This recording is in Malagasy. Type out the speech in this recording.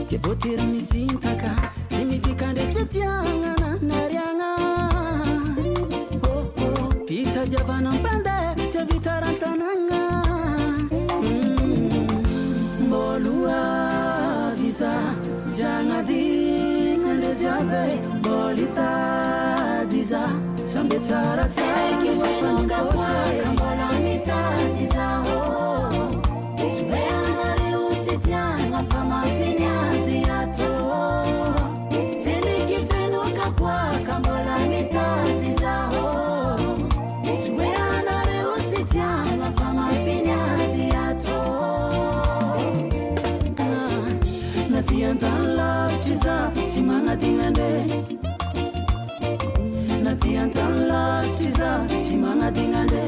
ke votir misintaka simitikande tetianga narianga oh pita javana pande te vitarantananga bolua visa jangadi ngande jabe bolita diza sambe tsara tsara wafanuka kwa kambola mita diza Sueana reutiana fama finiante ato Seliki fenuka kwa kambola mita diza Sueana reutiana fama finiante ato Natiantan love tiza simanga dingande Natiantan love tiza simanga dingande